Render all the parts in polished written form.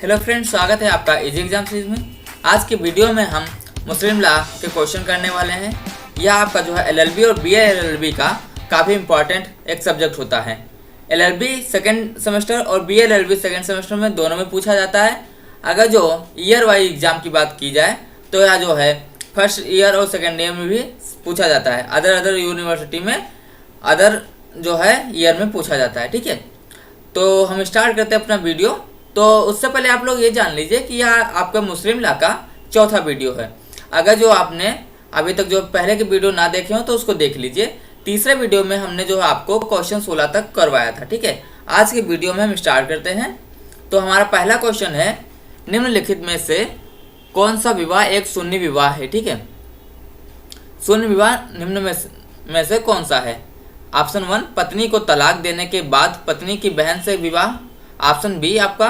Hello friends, स्वागत है आपका इजी एग्जाम सीरीज में। आज की वीडियो में हम मुस्लिम लॉ के क्वेश्चन करने वाले हैं। यह आपका जो है एलएलबी और बीए एलएलबी का काफ़ी इंपॉर्टेंट एक सब्जेक्ट होता है। एलएलबी सेकेंड सेमेस्टर और बीए एलएलबी सेकेंड सेमेस्टर में दोनों में पूछा जाता है। अगर जो ईयर वाइज एग्जाम की बात की जाए तो यह जो है फर्स्ट ईयर और सेकेंड ईयर में भी पूछा जाता है। अदर यूनिवर्सिटी में अदर जो है ईयर में पूछा जाता है। ठीक है, तो हम स्टार्ट करते हैं अपना वीडियो। तो उससे पहले आप लोग ये जान लीजिए कि यह आपका मुस्लिम लॉ का चौथा वीडियो है। अगर जो आपने अभी तक जो पहले के वीडियो ना देखे हो तो उसको देख लीजिए। तीसरे वीडियो में हमने जो है आपको क्वेश्चन 16 तक करवाया था। ठीक है, आज की वीडियो में हम स्टार्ट करते हैं। तो हमारा पहला क्वेश्चन है, निम्नलिखित में से कौन सा विवाह एक सुन्नी विवाह है। ठीक है, सुन्नी विवाह निम्न में से कौन सा है। ऑप्शन 1, पत्नी को तलाक देने के बाद पत्नी की बहन से विवाह। ऑप्शन बी आपका,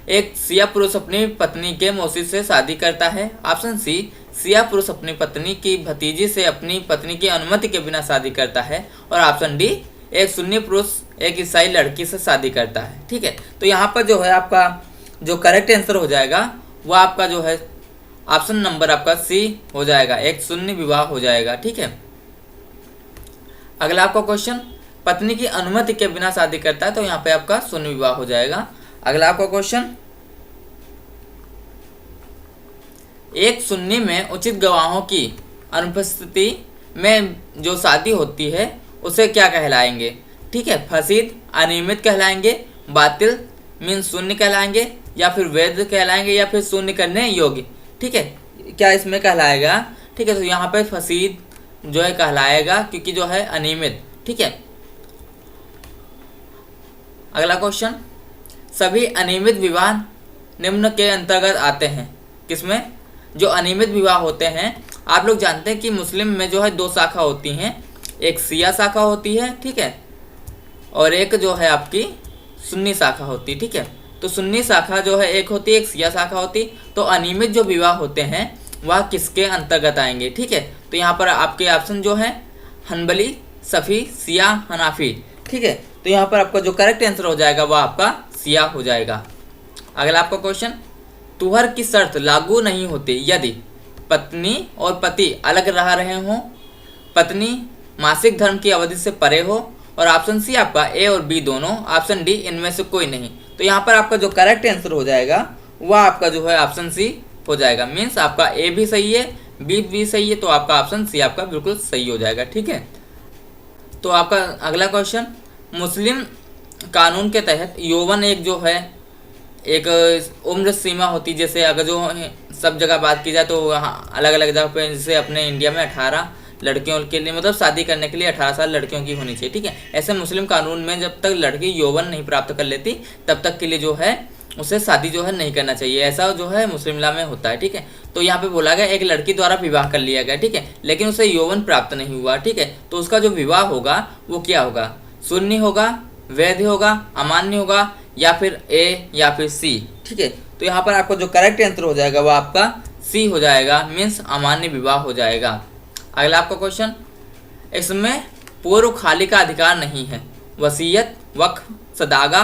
एक सिया पुरुष अपनी पत्नी के मौसी से शादी करता है। ऑप्शन सी, सिया पुरुष अपनी पत्नी की भतीजी से अपनी पत्नी की अनुमति के बिना शादी करता है। और ऑप्शन डी, एक सुन्नी पुरुष एक ईसाई लड़की से शादी करता है। ठीक है, तो यहाँ पर जो है आपका जो करेक्ट आंसर हो जाएगा वह आपका जो है ऑप्शन नंबर आपका सी हो जाएगा, एक सुन्नी विवाह हो जाएगा। ठीक है, अगला आपका क्वेश्चन, पत्नी की अनुमति के बिना शादी करता है तो यहाँ पे आपका सुन्नी विवाह हो जाएगा। अगला आपका क्वेश्चन, एक सुन्नी में उचित गवाहों की अनुपस्थिति में जो शादी होती है उसे क्या कहलाएंगे। ठीक है, फसीद, अनियमित कहलाएंगे, बातिल मीन शून्य कहलाएंगे, या फिर वैध कहलाएंगे, या फिर शून्य करने योग्य। ठीक है, क्या इसमें कहलाएगा। ठीक है, तो यहाँ पे फसीद जो है कहलाएगा क्योंकि जो है अनियमित। ठीक है, अगला क्वेश्चन, सभी अनियमित विवाह निम्न के अंतर्गत आते हैं। किसमें, जो अनियमित विवाह होते हैं। आप लोग जानते हैं कि मुस्लिम में जो है दो शाखा होती हैं, एक सिया शाखा होती है, ठीक है, और एक जो है आपकी सुन्नी शाखा होती है। ठीक है, तो सुन्नी शाखा जो है एक होती है, एक सिया शाखा होती। तो अनियमित जो विवाह होते हैं वह किसके अंतर्गत आएंगे। ठीक है, तो यहाँ पर आपके ऑप्शन जो है हनबली, सफ़ी, सिया, हनाफी। ठीक है, तो यहाँ पर आपका जो करेक्ट आंसर हो जाएगा वह आपका सिया हो जाएगा। अगला आपका क्वेश्चन, तुहर की शर्त लागू नहीं होती यदि पत्नी और पति अलग रह रहे हों, पत्नी मासिक धर्म की अवधि से परे हो, और ऑप्शन सी आपका ए और बी दोनों, ऑप्शन डी इनमें से कोई नहीं। तो यहाँ पर आपका जो करेक्ट आंसर हो जाएगा वह आपका जो है ऑप्शन सी हो जाएगा। मीन्स आपका ए भी सही है, बी भी सही है, तो आपका ऑप्शन सी आपका बिल्कुल सही हो जाएगा। ठीक है, तो आपका अगला क्वेश्चन, मुस्लिम कानून के तहत यौवन एक जो है एक उम्र सीमा होती। जैसे अगर जो सब जगह बात की जाए तो वहाँ अलग अलग जगह पे, जैसे अपने इंडिया में 18 लड़कियों के लिए, मतलब शादी करने के लिए 18 साल लड़कियों की होनी चाहिए। ठीक है, ऐसे मुस्लिम कानून में जब तक लड़की यौवन नहीं प्राप्त कर लेती तब तक के लिए जो है उसे शादी जो है नहीं करना चाहिए। ऐसा जो है मुस्लिम लॉ में होता है। ठीक है, तो यहाँ पे बोला गया एक लड़की द्वारा विवाह कर लिया गया, ठीक है, लेकिन उसे यौवन प्राप्त नहीं हुआ। ठीक है, तो उसका जो विवाह होगा वो क्या होगा, शून्य होगा, वैध होगा, अमान्य होगा, या फिर ए या फिर सी। ठीक है, तो यहाँ पर आपको जो करेक्ट आंसर हो जाएगा वह आपका सी हो जाएगा, मीन्स अमान्य विवाह हो जाएगा। अगला आपका क्वेश्चन, इसमें पूर्व खाली का अधिकार नहीं है, वसीयत, वक्फ, सदागा,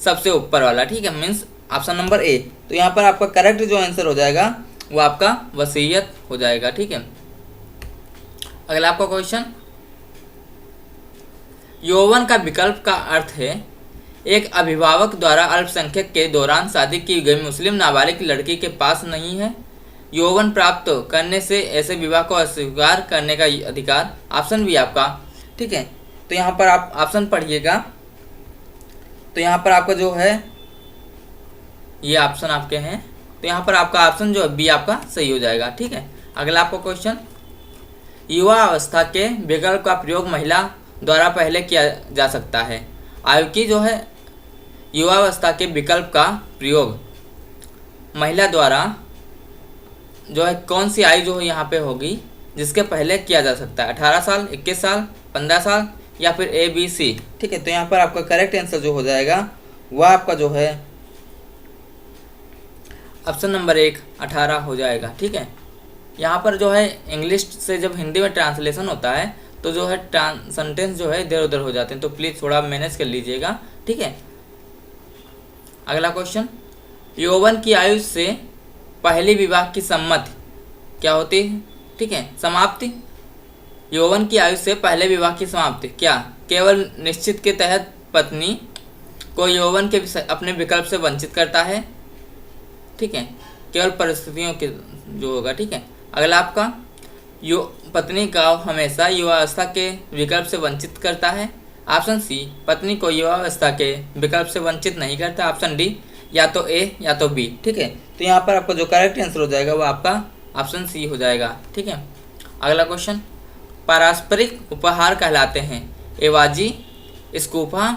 सबसे ऊपर वाला। ठीक है, मीन्स ऑप्शन नंबर ए। तो यहाँ पर आपका करेक्ट जो आंसर हो जाएगा वो आपका वसीयत हो जाएगा। ठीक है, अगला आपका क्वेश्चन, यौवन का विकल्प का अर्थ है एक अभिभावक द्वारा अल्पसंख्यक के दौरान शादी की गई मुस्लिम नाबालिग लड़की के पास नहीं है यौवन प्राप्त करने से ऐसे विवाह को अस्वीकार करने का अधिकार। ऑप्शन बी आपका। ठीक है, तो यहाँ पर आप ऑप्शन पढ़िएगा, तो यहाँ पर आपका जो है ये ऑप्शन आपके हैं, तो यहाँ पर आपका ऑप्शन जो है बी आपका सही हो जाएगा। ठीक है, अगला आपका क्वेश्चन, युवा अवस्था के विकल्प का प्रयोग महिला द्वारा पहले किया जा सकता है। आयु की जो है युवावस्था के विकल्प का प्रयोग महिला द्वारा जो है कौन सी आयु जो है यहाँ पे होगी जिसके पहले किया जा सकता है, 18 साल, 21 साल, 15 साल, या फिर ए बी सी। ठीक है, तो यहाँ पर आपका करेक्ट आंसर जो हो जाएगा वह आपका जो है ऑप्शन नंबर 1 18 हो जाएगा। ठीक है, यहाँ पर जो है इंग्लिश से जब हिंदी में ट्रांसलेशन होता है तो जो है सेंटेंस जो है इधर उधर हो जाते हैं, तो प्लीज़ थोड़ा मैनेज कर लीजिएगा। ठीक है, अगला क्वेश्चन, यौवन की आयु से पहले विवाह की सम्मति क्या होती है? ठीक है, समाप्ति। यौवन की आयु से पहले विवाह की समाप्ति क्या केवल निश्चित के तहत पत्नी को यौवन के अपने विकल्प से वंचित करता है? ठीक है, केवल परिस्थितियों के जो होगा। ठीक है, अगला आपका पत्नी का हमेशा युवावस्था के विकल्प से वंचित करता है। ऑप्शन सी, पत्नी को युवावस्था के विकल्प से वंचित नहीं करता। ऑप्शन डी, या तो ए या तो बी। ठीक है, तो यहाँ पर आपका जो करेक्ट आंसर हो जाएगा वो आपका ऑप्शन सी हो जाएगा। ठीक है, अगला क्वेश्चन, पारस्परिक उपहार कहलाते हैं एवाजी, स्कूफा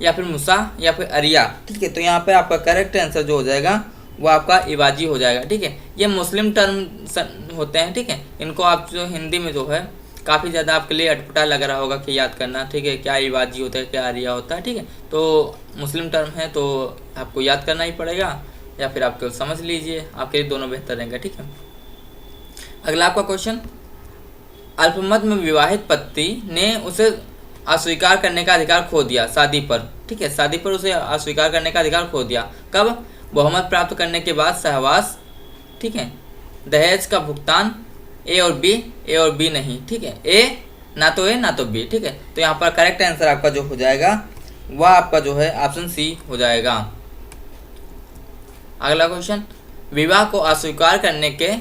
या फिर मुसा या फिर अरिया। ठीक है, तो यहाँ पर आपका करेक्ट आंसर जो हो जाएगा वो आपका इवाजी हो जाएगा। ठीक है, ये मुस्लिम टर्म होते हैं। ठीक है, इनको आप जो हिंदी में जो है काफ़ी ज़्यादा आपके लिए अटपटा लग रहा होगा कि याद करना। ठीक है, क्या इवाजी होता है, क्या अरिया होता है। ठीक है, तो मुस्लिम टर्म है तो आपको याद करना ही पड़ेगा, या फिर आपको समझ लीजिए, आपके लिए दोनों बेहतर रहेंगे। ठीक है, अगला आपका क्वेश्चन, अल्पमत में विवाहित पति ने उसे अस्वीकार करने का अधिकार खो दिया शादी पर। ठीक है, शादी पर उसे अस्वीकार करने का अधिकार खो दिया कब? बहुमत प्राप्त करने के बाद सहवास। ठीक है, दहेज का भुगतान, ए और बी नहीं। ठीक है, ए ना तो बी। ठीक है, तो यहाँ पर करेक्ट आंसर आपका जो हो जाएगा वह आपका जो है ऑप्शन सी हो जाएगा। अगला क्वेश्चन, विवाह को अस्वीकार करने के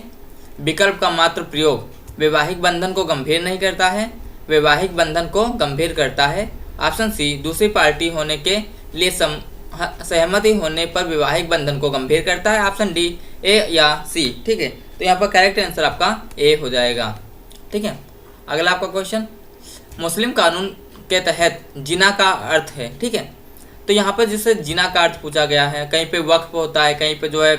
विकल्प का मात्र प्रयोग वैवाहिक बंधन को गंभीर नहीं करता है, वैवाहिक बंधन को गंभीर करता है। ऑप्शन सी, दूसरी पार्टी होने के लिए सहमति होने पर वैवाहिक बंधन को गंभीर करता है। ऑप्शन डी, ए या सी। ठीक है, तो यहाँ पर करेक्ट आंसर आपका ए हो जाएगा। ठीक है, अगला आपका क्वेश्चन, मुस्लिम कानून के तहत जिना का अर्थ है। ठीक है, तो यहाँ पर जिससे जिना का अर्थ पूछा गया है, कहीं पे वक्फ होता है, कहीं पे जो है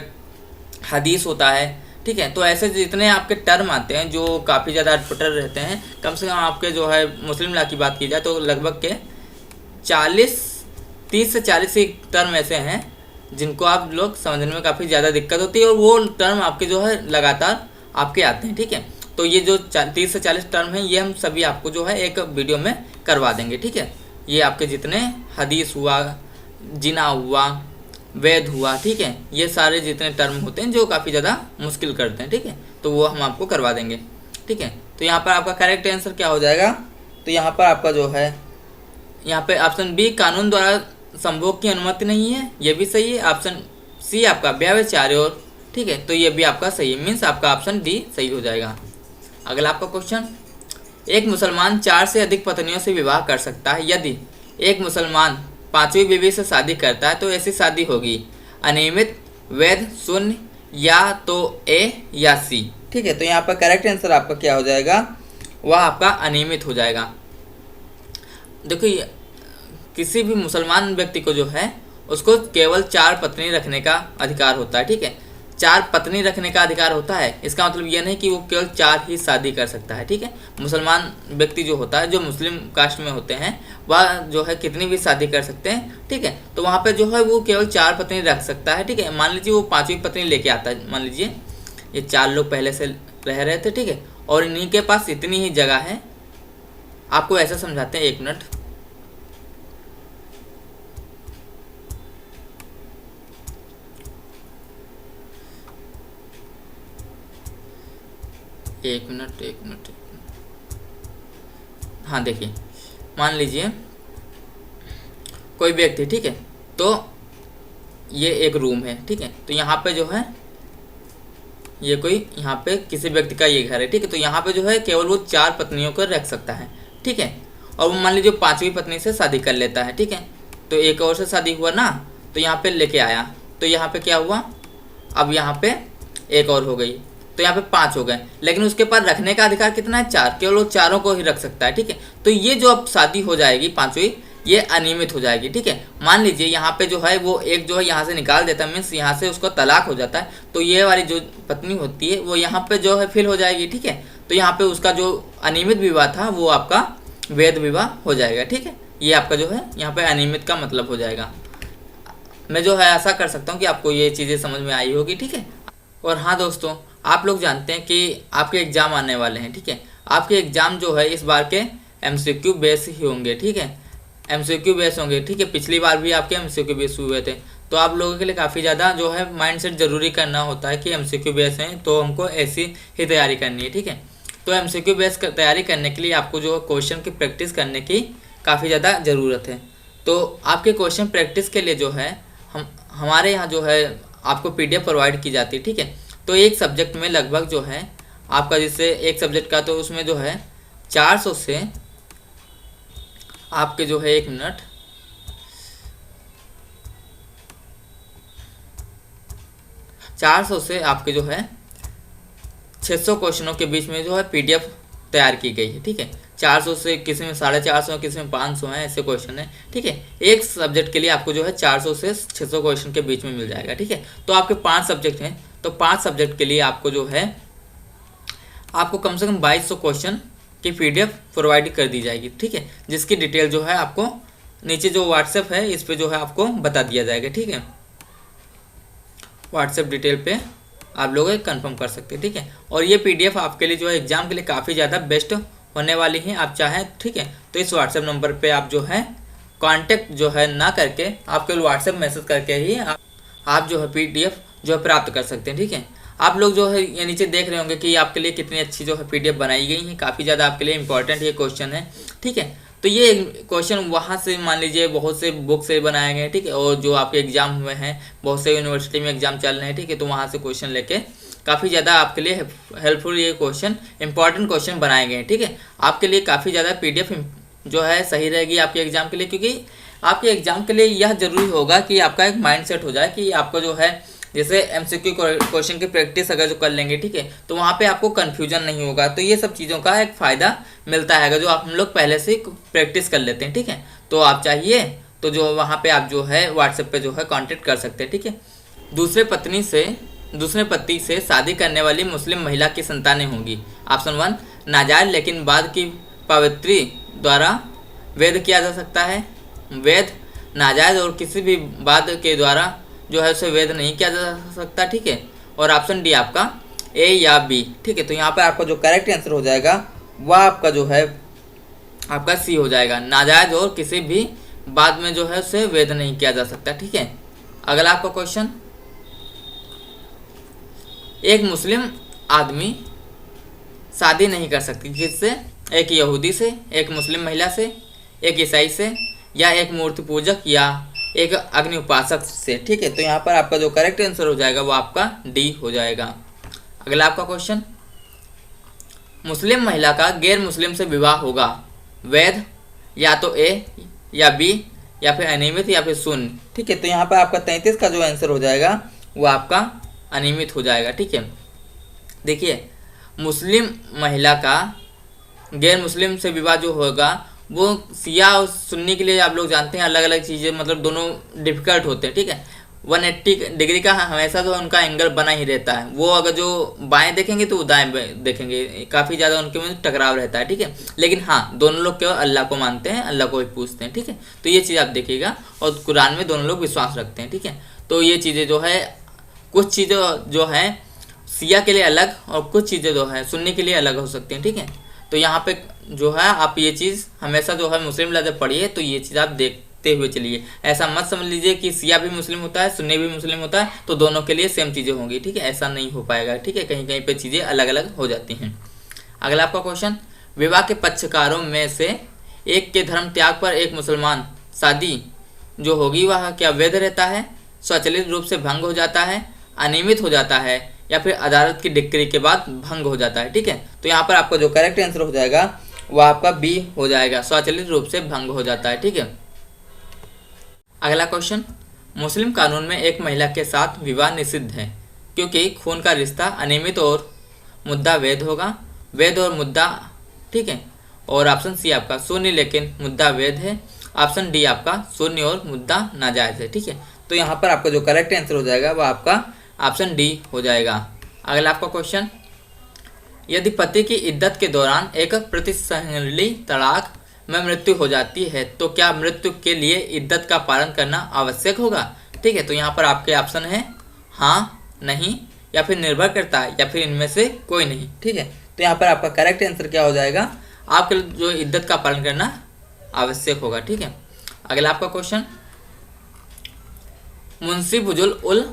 हदीस होता है। ठीक है, तो ऐसे जितने आपके टर्म आते हैं जो काफ़ी ज़्यादा अटपटर रहते हैं, कम से कम आपके जो है मुस्लिम लॉ की बात की जाए तो लगभग के 30 से 40 ही टर्म ऐसे हैं जिनको आप लोग समझने में काफ़ी ज़्यादा दिक्कत होती है, और वो टर्म आपके जो है लगातार आपके आते हैं। ठीक है, तो ये जो 30 से 40 टर्म हैं ये हम सभी आपको जो है एक वीडियो में करवा देंगे। ठीक है, ये आपके जितने हदीस हुआ, जिना हुआ, वैध हुआ। ठीक है, ये सारे जितने टर्म होते हैं जो काफ़ी ज़्यादा मुश्किल करते हैं। ठीक है, तो वो हम आपको करवा देंगे। ठीक है, तो यहाँ पर आपका करेक्ट आंसर क्या हो जाएगा? तो यहाँ पर आपका जो है यहाँ पे ऑप्शन बी, कानून द्वारा संभोग की अनुमति नहीं है, ये भी सही है। ऑप्शन सी आपका व्यभिचार और। ठीक है, तो ये भी आपका सही है, मीन्स आपका ऑप्शन डी सही हो जाएगा। अगला आपका क्वेश्चन, एक मुसलमान 4 से अधिक पत्नियों से विवाह कर सकता है यदि एक मुसलमान 5वीं बीवी से शादी करता है तो ऐसी शादी होगी अनियमित, वैध, शून्य, या तो ए या सी। ठीक है, तो यहाँ पर करेक्ट आंसर आपका क्या हो जाएगा? वह आपका अनियमित हो जाएगा। देखो, किसी भी मुसलमान व्यक्ति को जो है उसको केवल 4 पत्नी रखने का अधिकार होता है। ठीक है, 4 पत्नी रखने का अधिकार होता है, इसका मतलब यह नहीं कि वो केवल 4 ही शादी कर सकता है। ठीक है, मुसलमान व्यक्ति जो होता है, जो मुस्लिम कास्ट में होते हैं, वह जो है कितनी भी शादी कर सकते हैं। ठीक है, तो वहाँ पे जो है वो केवल 4 पत्नी रख सकता है। ठीक है, मान लीजिए वो 5वीं पत्नी लेके आता है, मान लीजिए ये 4 लोग पहले से रह रहे थे। ठीक है, और इन्हीं के पास इतनी ही जगह है। आपको ऐसा समझाते हैं, 1 मिनट। एक मिनट। हाँ, देखिए, मान लीजिए कोई व्यक्ति, ठीक है, तो ये एक रूम है। ठीक है, तो यहाँ पे जो है ये कोई यहाँ पे किसी व्यक्ति का ये घर है। ठीक है, तो यहाँ पे जो है केवल वो 4 पत्नियों को रख सकता है। ठीक है, और वो मान लीजिए 5वीं पत्नी से शादी कर लेता है। ठीक है, तो एक और से शादी हुआ ना, तो यहाँ पे लेके आया, तो यहाँ पे क्या हुआ, अब यहाँ पे एक और हो गई, तो यहाँ पे 5 हो गए, लेकिन उसके पास रखने का अधिकार कितना है? 4, केवल वो 4 को ही रख सकता है। ठीक है, तो ये जो अब शादी हो जाएगी 5वीं, ये अनियमित हो जाएगी। ठीक है, मान लीजिए यहाँ पे जो है वो एक जो है यहाँ से निकाल देता है, मीन्स यहाँ से उसको तलाक हो जाता है, तो ये वाली जो पत्नी होती है वो यहाँ पे जो है फिल हो जाएगी। ठीक है, तो यहाँ पे उसका जो अनियमित विवाह था वो आपका वैध विवाह हो जाएगा। ठीक है, ये आपका जो है यहाँ पे अनियमित का मतलब हो जाएगा। मैं जो है ऐसा कर सकता हूँ कि आपको ये चीज़ें समझ में आई होगी। ठीक है, और हाँ दोस्तों, आप लोग जानते हैं कि आपके एग्ज़ाम आने वाले हैं। ठीक है, आपके एग्ज़ाम जो है इस बार के MCQ बेस ही होंगे। ठीक है, MCQ बेस होंगे। ठीक है, पिछली बार भी आपके MCQ बेस हुए थे, तो आप लोगों के लिए काफ़ी ज़्यादा जो है माइंडसेट ज़रूरी करना होता है कि एमसीक्यू बेस हैं तो हमको ऐसी ही तैयारी करनी है, ठीक है। तो एमसीक्यू बेस तैयारी करने के लिए आपको जो क्वेश्चन की प्रैक्टिस करने की काफ़ी ज़्यादा ज़रूरत है। तो आपके क्वेश्चन प्रैक्टिस के लिए जो है हमारे यहाँ जो है आपको PDF प्रोवाइड की जाती है, ठीक है। तो एक सब्जेक्ट में लगभग जो है आपका, जैसे एक सब्जेक्ट का तो उसमें जो है 400 से आपके जो है 1 मिनट 400 से आपके जो है 600 क्वेश्चनों के बीच में जो है PDF तैयार की गई है, ठीक है। 400 से किसी में 450, किसी में 500 है, ऐसे क्वेश्चन है, ठीक है। एक सब्जेक्ट के लिए आपको जो है 400 से 600 क्वेश्चन के बीच में मिल जाएगा, ठीक है। तो आपके 5 सब्जेक्ट हैं, तो 5 सब्जेक्ट के लिए आपको जो है आपको कम से कम 2200 क्वेश्चन की PDF प्रोवाइड कर दी जाएगी, ठीक है। जिसकी डिटेल जो है आपको नीचे जो व्हाट्सएप है इस पे जो है आपको बता दिया जाएगा, ठीक है। व्हाट्सएप डिटेल पे आप लोग कंफर्म कर सकते हैं, ठीक है। और ये PDF आपके लिए जो है एग्जाम के लिए काफ़ी ज़्यादा बेस्ट होने वाली है। आप चाहें, ठीक है, तो इस व्हाट्सएप नंबर पे आप जो है कांटेक्ट जो है ना करके आप केवल व्हाट्सएप मैसेज करके ही आप जो है PDF जो है प्राप्त कर सकते हैं, ठीक है। आप लोग जो है ये नीचे देख रहे होंगे कि आपके लिए कितनी अच्छी जो है PDF बनाई गई है, काफ़ी ज़्यादा आपके लिए इंपॉर्टेंट ये क्वेश्चन है, ठीक है। तो ये क्वेश्चन वहाँ से मान लीजिए बहुत से बुक से बनाए गए हैं, ठीक है। और जो आपके एग्जाम हुए हैं, बहुत से यूनिवर्सिटी में एग्जाम चल रहे हैं, ठीक है, तो वहाँ से क्वेश्चन लेके काफ़ी ज़्यादा आपके लिए हेल्पफुल ये क्वेश्चन इंपॉर्टेंट क्वेश्चन बनाए गए हैं, ठीक है। आपके लिए काफ़ी ज़्यादा PDF जो है सही रहेगी आपके एग्जाम के लिए, क्योंकि आपके एग्जाम के लिए यह जरूरी होगा कि आपका एक माइंड सेट हो जाए कि आपको जो है जैसे MCQ क्वेश्चन की प्रैक्टिस अगर जो कर लेंगे, ठीक है, तो वहाँ पे आपको कन्फ्यूजन नहीं होगा। तो ये सब चीज़ों का एक फ़ायदा मिलता है जो हम लोग पहले से प्रैक्टिस कर लेते हैं, ठीक है। तो आप चाहिए तो जो वहाँ पे आप जो है व्हाट्सएप पे जो है कांटेक्ट कर सकते हैं, ठीक है। दूसरे पति से शादी करने वाली मुस्लिम महिला की संतानें होंगी। ऑप्शन 1 नाजायज लेकिन बाद की पवित्री द्वारा वैध किया जा सकता है। वैध नाजायज और किसी भी बाद के द्वारा जो है उसे वैध नहीं किया जा सकता, ठीक है। और ऑप्शन डी आपका A या B, ठीक है। तो यहाँ पर आपका जो करेक्ट आंसर हो जाएगा वह आपका जो है आपका C हो जाएगा। नाजायज और किसी भी बाद में जो है उसे वैध नहीं किया जा सकता, ठीक है। अगला आपका क्वेश्चन, एक मुस्लिम आदमी शादी नहीं कर सकती किससे? एक यहूदी से, एक मुस्लिम महिला से, एक ईसाई से, या एक मूर्ति पूजक या एक अग्नि उपासक से, ठीक है। तो यहाँ पर आपका जो करेक्ट आंसर हो जाएगा वो आपका डी हो जाएगा। अगला आपका क्वेश्चन, मुस्लिम महिला का गैर मुस्लिम से विवाह होगा, वैध या तो A या B या फिर अनियमित या फिर शून्य, ठीक है। तो यहाँ पर आपका 33 का जो आंसर हो जाएगा वो आपका अनियमित हो जाएगा, ठीक है। देखिए, मुस्लिम महिला का गैर मुस्लिम से विवाह जो होगा वो शिया और सुन्नी के लिए आप लोग जानते हैं अलग अलग चीज़ें, मतलब दोनों डिफिकल्ट होते हैं, ठीक है। 180 डिग्री का हमेशा जो उनका एंगल बना ही रहता है। वो अगर जो बाएं देखेंगे तो वो दाएं देखेंगे, काफ़ी ज़्यादा उनके में टकराव रहता है, ठीक है। लेकिन हाँ, दोनों लोग केवल अल्लाह को मानते हैं, अल्लाह को ही पूछते हैं, ठीक है। तो ये चीज़ आप देखिएगा, और कुरान में दोनों लोग विश्वास रखते हैं, ठीक है। तो ये चीज़ें जो है, कुछ चीज़ें जो है शिया के लिए अलग और कुछ चीज़ें जो है सुन्नी के लिए अलग हो सकती हैं, ठीक है। तो यहाँ पे जो है आप ये चीज़ हमेशा जो है मुस्लिम लफ्ज़ पढ़िए तो ये चीज़ आप देखते हुए चलिए। ऐसा मत समझ लीजिए कि शिया भी मुस्लिम होता है, सुन्नी भी मुस्लिम होता है, तो दोनों के लिए सेम चीज़ें होंगी, ठीक है। ऐसा नहीं हो पाएगा, ठीक है। कहीं कहीं पे चीज़ें अलग अलग हो जाती हैं। अगला आपका क्वेश्चन, विवाह के पक्षकारों में से एक के धर्म त्याग पर एक मुसलमान शादी जो होगी वह क्या वैध रहता है, स्वचालित रूप से भंग हो जाता है, अनियमित हो जाता है, या फिर अदालत की डिक्री के बाद भंग हो जाता है, ठीक है। तो यहाँ पर आपका जो करेक्ट आंसर हो जाएगा वो आपका B हो जाएगा, स्वचालित रूप से भंग हो जाता है, ठीक है। अगला क्वेश्चन, मुस्लिम कानून में एक महिला के साथ विवाह निषिद्ध है क्योंकि खून का रिश्ता अनियमित और मुद्दा वैध होगा, वैध और मुद्दा, ठीक है। और ऑप्शन C आपका शून्य लेकिन मुद्दा वैध है, ऑप्शन डी आपका शून्य और मुद्दा नाजायज है, ठीक है। तो यहाँ पर आपका जो करेक्ट आंसर हो जाएगा वो आपका ऑप्शन डी हो जाएगा। अगला आपका क्वेश्चन, यदि पति की इद्दत के दौरान एक प्रतिसंहरणीय तलाक में मृत्यु हो जाती है तो क्या मृत्यु के लिए इद्दत का पालन करना आवश्यक होगा, ठीक है। तो यहाँ पर आपके ऑप्शन है हाँ, नहीं, या फिर निर्भर करता है, या फिर इनमें से कोई नहीं, ठीक है। तो यहाँ पर आपका करेक्ट आंसर क्या हो जाएगा, आपके जो इद्दत का पालन करना आवश्यक होगा, ठीक है। अगला आपका क्वेश्चन, मुंसिफुजुल उल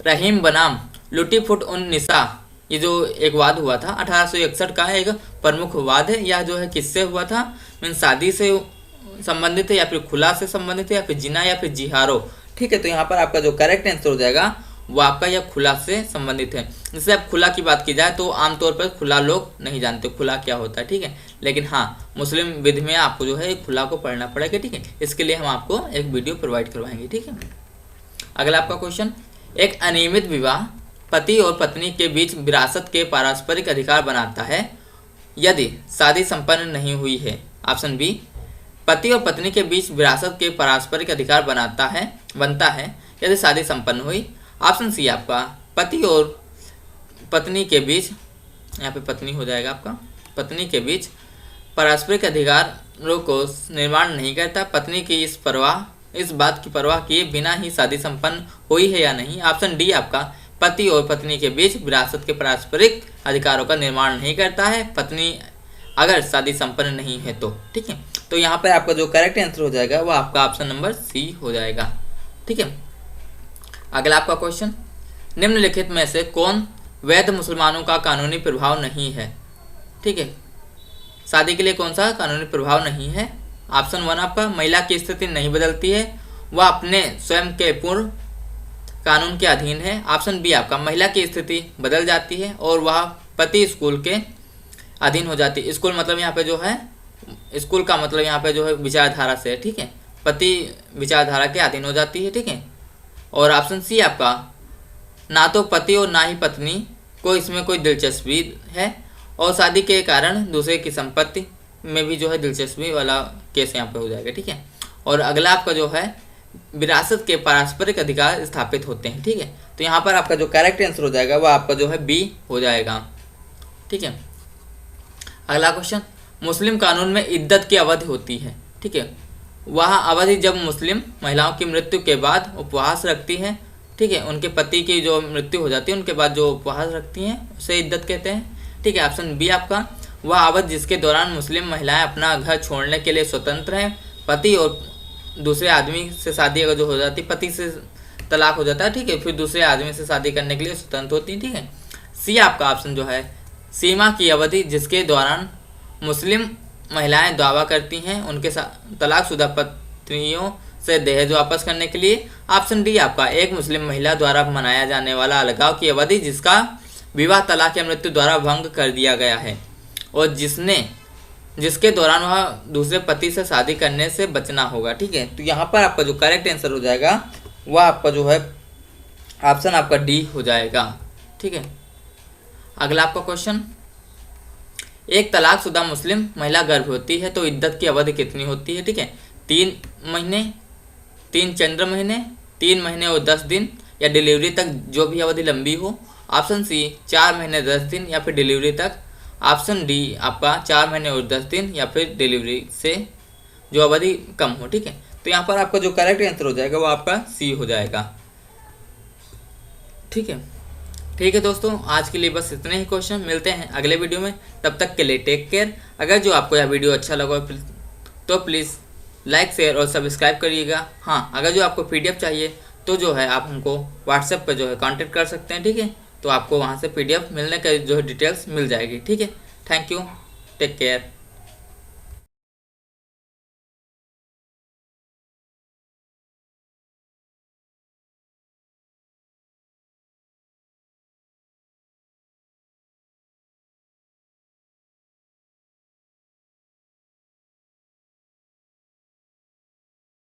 रहीम बनाम लुटी फुट उन निसा, ये जो एक वाद हुआ था 1861 का है, एक प्रमुख वाद है। यह जो है किससे हुआ था, मीन शादी से संबंधित है या फिर खुला से संबंधित है या फिर जिना या फिर जिहारो। ठीक है, तो यहाँ पर आपका जो करेक्ट आंसर हो जाएगा वो आपका यह खुला से संबंधित है। जैसे अब खुला की बात की जाए तो आमतौर पर खुला लोग नहीं जानते खुला क्या होता है। ठीक है, लेकिन हाँ मुस्लिम विधि में आपको जो है खुला को पढ़ना पड़ेगा। ठीक है, इसके लिए हम आपको एक वीडियो प्रोवाइड करवाएंगे। ठीक है, अगला आपका क्वेश्चन, एक अनियमित विवाह पति और पत्नी के बीच विरासत के पारस्परिक अधिकार बनाता है यदि शादी संपन्न नहीं हुई है। ऑप्शन बी, पति और पत्नी के बीच विरासत के पारस्परिक अधिकार बनता है यदि शादी संपन्न हुई। ऑप्शन सी आपका, पति और पत्नी के बीच, यहाँ पे पत्नी हो जाएगा आपका, पत्नी के बीच पारस्परिक अधिकारों को निर्माण नहीं करता। पत्नी की इस बात की परवाह किए बिना ही शादी संपन्न हुई है या नहीं। ऑप्शन डी आपका, पति और पत्नी के बीच विरासत के पारस्परिक अधिकारों का निर्माण नहीं करता है पत्नी अगर शादी संपन्न नहीं है तो। ठीक है, तो यहाँ पर आपका जो करेक्ट आंसर हो जाएगा वो आपका ऑप्शन नंबर सी हो जाएगा। ठीक है, अगला आपका क्वेश्चन, निम्नलिखित में से कौन वैध मुसलमानों का कानूनी प्रभाव नहीं है। ठीक है, शादी के लिए कौन सा कानूनी प्रभाव नहीं है। ऑप्शन वन आपका, महिला की स्थिति नहीं बदलती है, वह अपने स्वयं के पूर्ण कानून के अधीन है। ऑप्शन बी आपका, महिला की स्थिति बदल जाती है और वह पति स्कूल के अधीन हो जाती है। स्कूल मतलब यहाँ पे जो है, स्कूल का मतलब यहाँ पे जो है विचारधारा से है। ठीक है, पति विचारधारा के अधीन हो जाती है। ठीक है, और ऑप्शन सी आपका, ना तो पति और ना ही पत्नी को इसमें कोई दिलचस्पी है और शादी के कारण दूसरे की संपत्ति में भी जो है दिलचस्पी वाला केस यहाँ पे हो जाएगा। ठीक है, और अगला आपका जो है विरासत के पारस्परिक अधिकार स्थापित होते हैं। ठीक है, तो यहाँ पर आपका जो करेक्ट आंसर हो जाएगा वो आपका जो है बी हो जाएगा। ठीक है, अगला क्वेश्चन, मुस्लिम कानून में इद्दत की अवधि होती है। ठीक है, वह अवधि जब मुस्लिम महिलाओं की मृत्यु के बाद उपवास रखती हैं। ठीक है, उनके पति की जो मृत्यु हो जाती है उनके बाद जो उपवास रखती हैं उसे इद्दत कहते हैं। ठीक है, ऑप्शन बी आपका, वह अवधि जिसके दौरान मुस्लिम महिलाएं अपना घर छोड़ने के लिए स्वतंत्र हैं। पति और दूसरे आदमी से शादी अगर जो हो जाती है, पति से तलाक हो जाता है, ठीक है, फिर दूसरे आदमी से शादी करने के लिए स्वतंत्र होती है। ठीक है, सी आपका ऑप्शन जो है, सीमा की अवधि जिसके दौरान मुस्लिम महिलाएं दावा करती हैं उनके तलाकशुदा पत्नियों से दहेज वापस करने के लिए। ऑप्शन डी आपका, एक मुस्लिम महिला द्वारा मनाया जाने वाला अलगाव की अवधि जिसका विवाह तलाक या मृत्यु द्वारा भंग कर दिया गया है और जिसके दौरान वह दूसरे पति से शादी करने से बचना होगा। ठीक है, तो यहाँ पर आपका जो करेक्ट आंसर हो जाएगा वह आपका जो है ऑप्शन आपका डी हो जाएगा। ठीक है, अगला आपका क्वेश्चन, एक तलाकशुदा मुस्लिम महिला गर्भवती है तो इद्दत की अवधि कितनी होती है। ठीक है, 3 महीने, 3 चंद्र महीने, 3 महीने और 10 दिन या डिलीवरी तक जो भी अवधि लंबी हो। ऑप्शन सी 4 महीने 10 दिन या फिर डिलीवरी तक। ऑप्शन डी आपका 4 महीने और 10 दिन या फिर डिलीवरी से जो अवधि कम हो। ठीक है, तो यहाँ पर आपका जो करेक्ट आंसर हो जाएगा वो आपका सी हो जाएगा। ठीक है दोस्तों, आज के लिए बस इतने ही क्वेश्चन। मिलते हैं अगले वीडियो में, तब तक के लिए टेक केयर। अगर जो आपको यह वीडियो अच्छा लगा तो प्लीज़ लाइक शेयर और सब्सक्राइब करिएगा। हाँ, अगर जो आपको PDF चाहिए तो जो है आप हमको WhatsApp पर जो है कांटेक्ट कर सकते हैं। ठीक है, तो आपको वहाँ से PDF मिलने का जो है डिटेल्स मिल जाएगी। ठीक है, थैंक यू, टेक केयर।